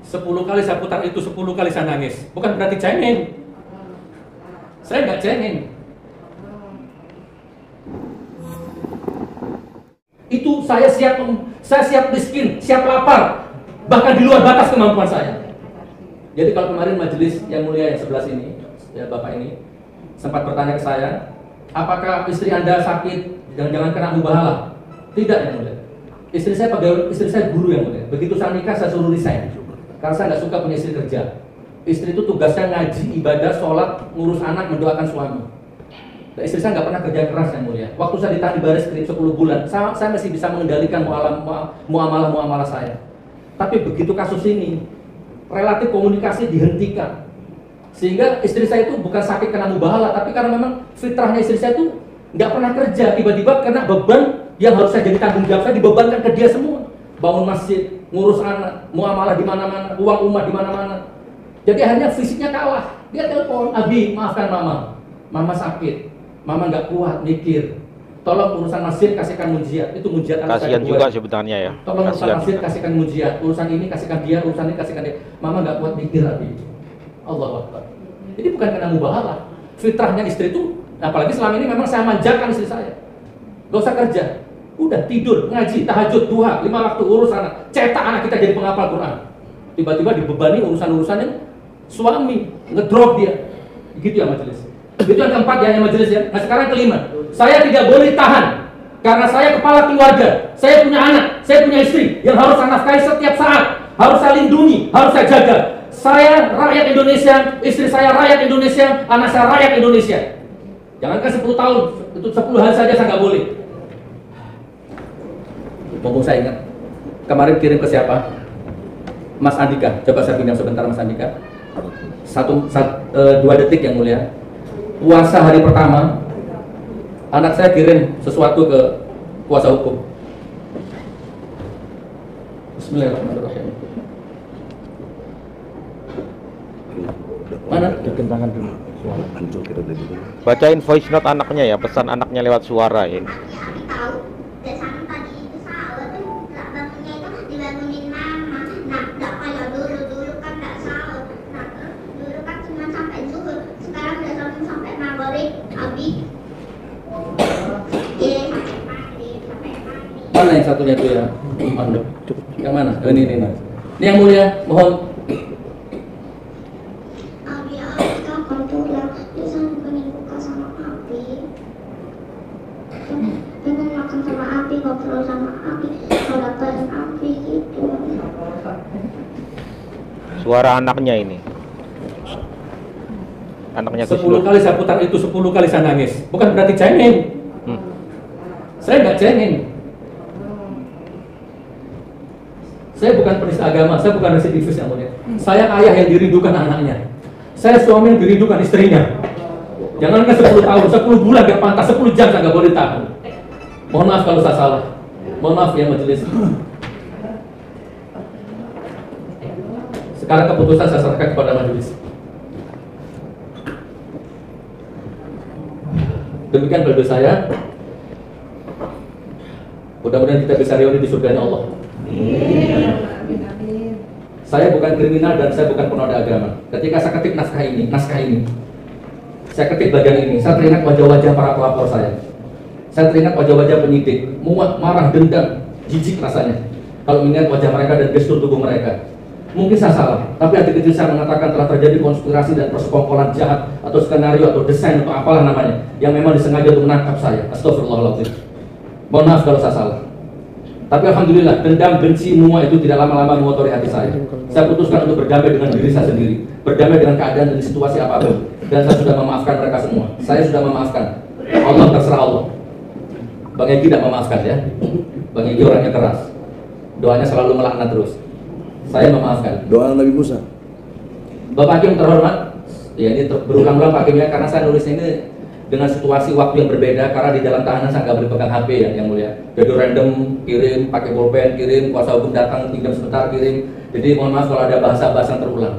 10 kali saya putar itu, 10 kali saya nangis. Bukan berarti cengeng. Saya nggak cengeng. Itu saya siap miskin, siap lapar, bahkan di luar batas kemampuan saya. Jadi kalau kemarin majelis yang mulia yang sebelah sini, ya Bapak ini sempat bertanya ke saya, apakah istri Anda sakit, jangan-jangan kena mubahalah? Tidak, yang mulia. Istri saya guru, yang mulia. Begitu saya nikah saya suruh resign, karena saya nggak suka punya istri kerja. Istri itu tugasnya ngaji, ibadah, sholat, ngurus anak, mendoakan suami. Dan istri saya nggak pernah kerja keras, yang mulia. Waktu saya ditahan di baris krim 10 bulan, saya masih bisa mengendalikan muamalah saya. Tapi begitu kasus ini, relatif komunikasi dihentikan. Sehingga istri saya itu bukan sakit karena mubahalah, tapi karena memang fitrahnya istri saya itu nggak pernah kerja. Tiba-tiba kena beban yang harus saya jadi tanggung jawab, saya dibebankan ke dia semua. Bangun masjid, ngurus anak, muamalah di mana-mana, uang umat di mana-mana. Jadi akhirnya fisiknya kalah. Dia telepon, Abi, maafkan mama. Mama sakit, mama nggak kuat mikir. Tolong urusan masjid kasihkan mujiat. Itu mujiat anak saya. Kasihan juga sebenarnya ya. Tolong urusan masjid kasihkan mujiat. Urusan ini kasihkan dia, urusan ini kasihkan dia. Mama nggak kuat mikir, Abi. Allahu Akbar. Jadi bukan karena mubahalah. Fitrahnya istri itu, apalagi selama ini memang saya manjakan istri saya. Gak usah kerja. Udah tidur, ngaji, tahajud, duha, 5 waktu, urus anak. Cetak anak kita jadi penghafal Quran. Tiba-tiba dibebani urusan-urusan yang suami, ngedrop dia. Gitu ya majelis. Itu yang keempat ya majelis ya. Nah sekarang kelima, saya tidak boleh tahan karena saya kepala keluarga, saya punya anak, saya punya istri yang harus saya nafkahi setiap saat, harus saya lindungi, harus saya jaga. Saya rakyat Indonesia, istri saya rakyat Indonesia, anak saya rakyat Indonesia. Jangankan 10 tahun, itu 10 hari saja saya nggak boleh. Mumpung saya ingat, kemarin kirim ke siapa? Mas Andika, coba saya pinjam sebentar Mas Andika. 2 detik yang mulia. Puasa hari pertama, anak saya kirim sesuatu ke kuasa hukum. Bismillahirrahmanirrahim. Mana? Tangan dulu. Bacain voice note anaknya ya, pesan anaknya lewat suara ini. Mana yang satunya itu ya? Yang mana? Ini. Ini yang mulia, mohon. Suara anaknya ini. Anaknya 10 kali saya putar itu, 10 kali saya nangis. Bukan berarti cengeng. Saya nggak cengeng. Saya bukan penista agama, saya bukan residivis yang mulia. Saya ayah yang dirindukan anaknya. Saya suami yang dirindukan istrinya. Jangankan 10 tahun, 10 bulan gak pantas, 10 jam saya nggak boleh tahan. Mohon maaf kalau saya salah. Mohon maaf ya majelis. Sekarang keputusan saya serahkan kepada majelis. Demikian pledoi saya. Mudah-mudahan kita bisa reuni di surganya Allah. Saya bukan kriminal dan saya bukan penoda agama. Ketika saya ketik naskah ini, saya ketik bagian ini, saya teringat wajah-wajah para pelapor saya. Saya teringat wajah-wajah penyidik, muak, marah, dendam, jijik rasanya kalau mengingat wajah mereka dan gestur tubuh mereka. Mungkin saya salah, tapi hati kecil saya mengatakan telah terjadi konspirasi dan persekongkolan jahat atau skenario atau desain atau apalah namanya yang memang disengaja untuk menangkap saya. Astagfirullahaladzim. Mohon maaf kalau saya salah. Tapi alhamdulillah, dendam, benci, semua itu tidak lama-lama mengotori hati saya. Saya putuskan untuk berdamai dengan diri saya sendiri, berdamai dengan keadaan dan situasi apapun. Dan saya sudah memaafkan mereka semua. Saya sudah memaafkan. Allah terserah Allah. Bang Egy tidak memaafkan ya. Bang Egy orangnya keras. Doanya selalu melaknat terus. Saya memaafkan. Doa Nabi Musa. Bapak Hakim terhormat, ya ini berulang-ulang Pak Hakim ya, karena saya nulis ini dengan situasi waktu yang berbeda, karena di dalam tahanan saya nggak boleh pegang HP ya, yang mulia. Jadi random kirim, pakai pulpen kirim, kuasa hukum datang pinjam sebentar kirim. Jadi mohon maaf kalau ada bahasa-bahasa yang terulang.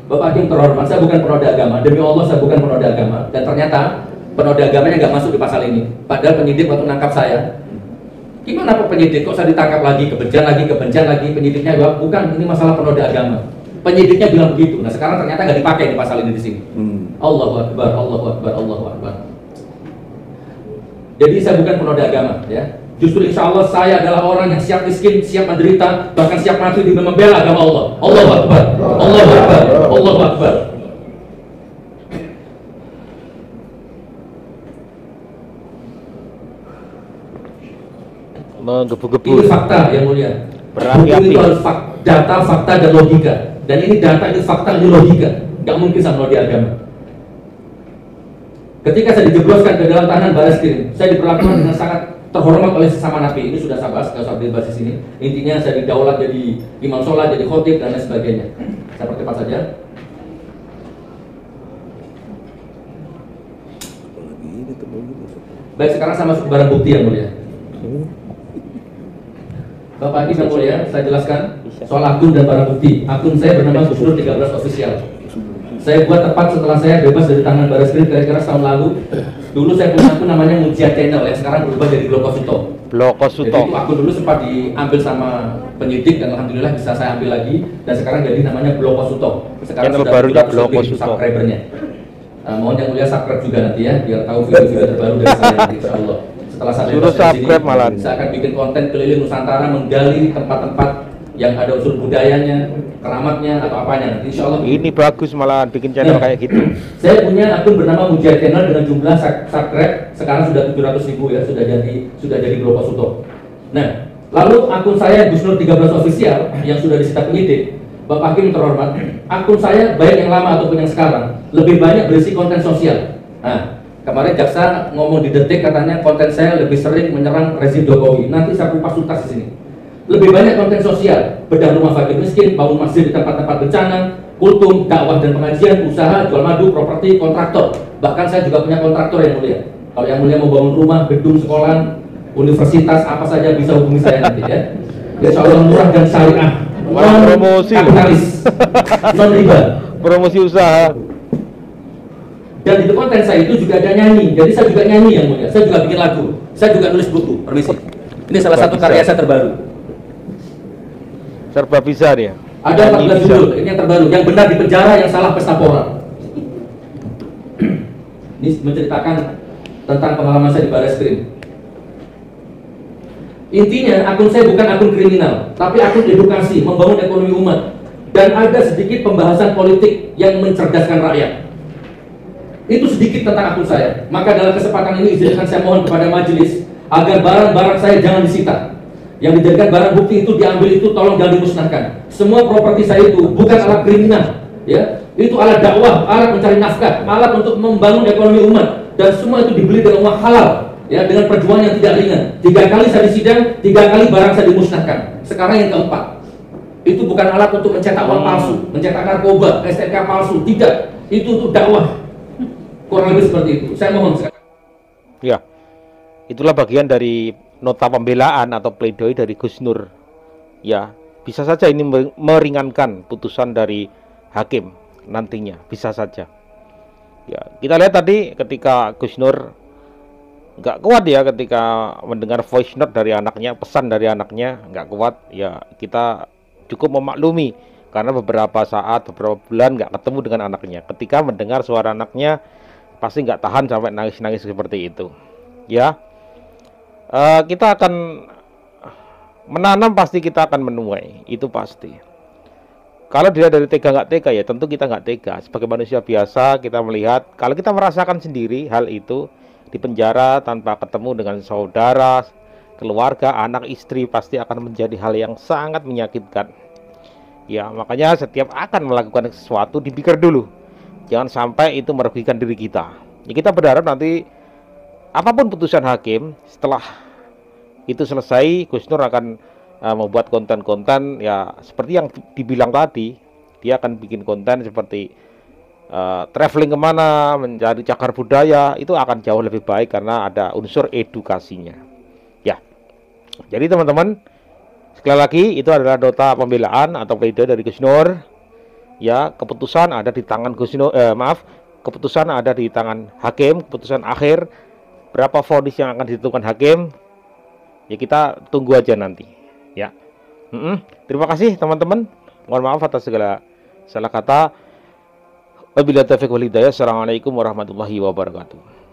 Bapak Hakim terhormat, saya bukan penoda agama. Demi Allah saya bukan penoda agama. Dan ternyata penoda agamanya nggak masuk di pasal ini. Padahal penyidik waktu nangkap saya, gimana Pak penyidik? Kok saya ditangkap lagi, kebencian lagi, penyidiknya bukan, ini masalah penoda agama. Penyidiknya bilang begitu. Nah sekarang ternyata nggak dipakai di pasal ini di sini. Allahu Akbar, Allahu Akbar, Allahu Akbar. Jadi saya bukan penoda agama, ya. Justru insya Allah saya adalah orang yang siap miskin, siap menderita, bahkan siap mati di membela agama Allah. Allahu Akbar, Allahu Akbar, Allahu Akbar. Menggebu-gebu. Ini fakta yang mulia. Hukum Berapi-api. itu harus data, fakta, dan logika. Dan ini data, ini fakta, ini logika. Gak mungkin sama di agama. Ketika saya dijebloskan ke dalam tahanan Bareskrim, saya diperlakukan dengan sangat terhormat oleh sesama napi. Ini sudah saya bahas, gak usah bahas di sini. Intinya saya didaulat jadi imam sholat, jadi khotib, dan lain sebagainya. Saya percepat saja. Baik, sekarang saya masuk ke barang bukti yang mulia. Bapak Hakim yang mulia, saya jelaskan soal akun dan barang bukti. Akun saya bernama Gusnur 13 Official. Saya buat tepat setelah saya bebas dari tangan Bareskrim kira-kira setahun lalu. Dulu saya punya akun namanya Mujia Channel, yang sekarang berubah jadi Bloko Suto. Bloko Jadi Suto. itu akun dulu sempat diambil sama penyidik dan alhamdulillah bisa saya ambil lagi, dan sekarang jadi namanya Bloko Suto. Sekarang Channel sudah barunya 200 Bloko lebih Suto. subscribernya. Mohon yang mulia subscribe juga nanti ya, biar tahu video-video terbaru dari saya nanti, insya Allah. Setelah saya Suruh bebas dari subscribe sini, malah. saya akan bikin konten keliling Nusantara, menggali tempat-tempat yang ada unsur budayanya, keramatnya atau apanya nanti, insya Allah. Ini bagus malahan bikin channel kayak gitu. Saya punya akun bernama Mujia Channel dengan jumlah subscribe sekarang sudah 700.000 ya, sudah jadi Bloko Suto. Nah, lalu akun saya Gusnur 13 Official yang sudah disita penyidik. Bapak Hakim terhormat, akun saya baik yang lama ataupun yang sekarang lebih banyak berisi konten sosial. Nah, kemarin jaksa ngomong di Detik katanya konten saya lebih sering menyerang rezim Jokowi. Nanti saya kupas tuntas di sini. Lebih banyak konten sosial, bedah rumah fakir miskin, bangun masjid di tempat-tempat bencana, kultum, dakwah dan pengajian, usaha, jual madu, properti, kontraktor. Bahkan saya juga punya kontraktor yang mulia. Kalau yang mulia mau bangun rumah, gedung sekolah, universitas, apa saja bisa hubungi saya nanti ya. Insya Allah murah dan syariah. Wah, promosi loh. Kapitalis, non riba. Promosi usaha. Dan di konten saya itu juga ada nyanyi. Jadi saya juga nyanyi yang mulia. Saya juga bikin lagu. Saya juga nulis buku. Permisi. Ini salah satu karya saya terbaru. Serba bisa dia. Ada Nyanyi 14 bisa. judul. Ini yang terbaru. Yang benar di penjara, yang salah pesta pora. Ini menceritakan tentang pengalaman saya di Bareskrim. Intinya akun saya bukan akun kriminal, tapi akun edukasi, membangun ekonomi umat, dan ada sedikit pembahasan politik yang mencerdaskan rakyat. Itu sedikit tentang akun saya. Maka dalam kesempatan ini izinkan saya mohon kepada majelis agar barang-barang saya jangan disita. Yang dijadikan barang bukti itu diambil, itu tolong jangan dimusnahkan. Semua properti saya itu bukan alat kriminal, ya. Itu alat dakwah, alat mencari nafkah, alat untuk membangun ekonomi umat, dan semua itu dibeli dengan uang halal. Ya, dengan perjuangan yang tidak ringan. 3 kali saya disidang, 3 kali barang saya dimusnahkan. Sekarang yang keempat, itu bukan alat untuk mencetak uang palsu, mencetak narkoba, STNK palsu, tidak. Itu untuk dakwah. Kurang lebih seperti itu. Saya mohon sekali. Ya. Itulah bagian dari nota pembelaan atau pledoi dari Gusnur. Ya, bisa saja ini meringankan putusan dari hakim nantinya, bisa saja. Ya, kita lihat tadi ketika Gusnur nggak kuat ya ketika mendengar voice note dari anaknya, pesan dari anaknya nggak kuat ya, kita cukup memaklumi karena beberapa saat, beberapa bulan nggak ketemu dengan anaknya. Ketika mendengar suara anaknya pasti nggak tahan sampai nangis-nangis seperti itu ya. Kita akan menanam, pasti kita akan menuai, itu pasti. Kalau dia dari tega nggak tega ya tentu kita nggak tega. Sebagai manusia biasa kita melihat, kalau kita merasakan sendiri hal itu di penjara tanpa ketemu dengan saudara, keluarga, anak, istri, pasti akan menjadi hal yang sangat menyakitkan. Ya, makanya setiap akan melakukan sesuatu dipikir dulu. Jangan sampai itu merugikan diri kita. Ya, kita berharap nanti apapun putusan hakim, setelah itu selesai, Gusnur akan membuat konten-konten ya seperti yang dibilang tadi. Dia akan bikin konten seperti traveling kemana, mencari cagar budaya, itu akan jauh lebih baik karena ada unsur edukasinya. Ya, jadi teman-teman, sekali lagi itu adalah nota pembelaan atau pledoi dari Gusnur. Ya, keputusan ada di tangan Gusnur, keputusan ada di tangan hakim, keputusan akhir berapa vonis yang akan ditentukan hakim. Ya kita tunggu aja nanti. Ya, terima kasih teman-teman. Mohon maaf atas segala Salah kata, wabillahi taufiq wal hidayah. Assalamualaikum warahmatullahi wabarakatuh.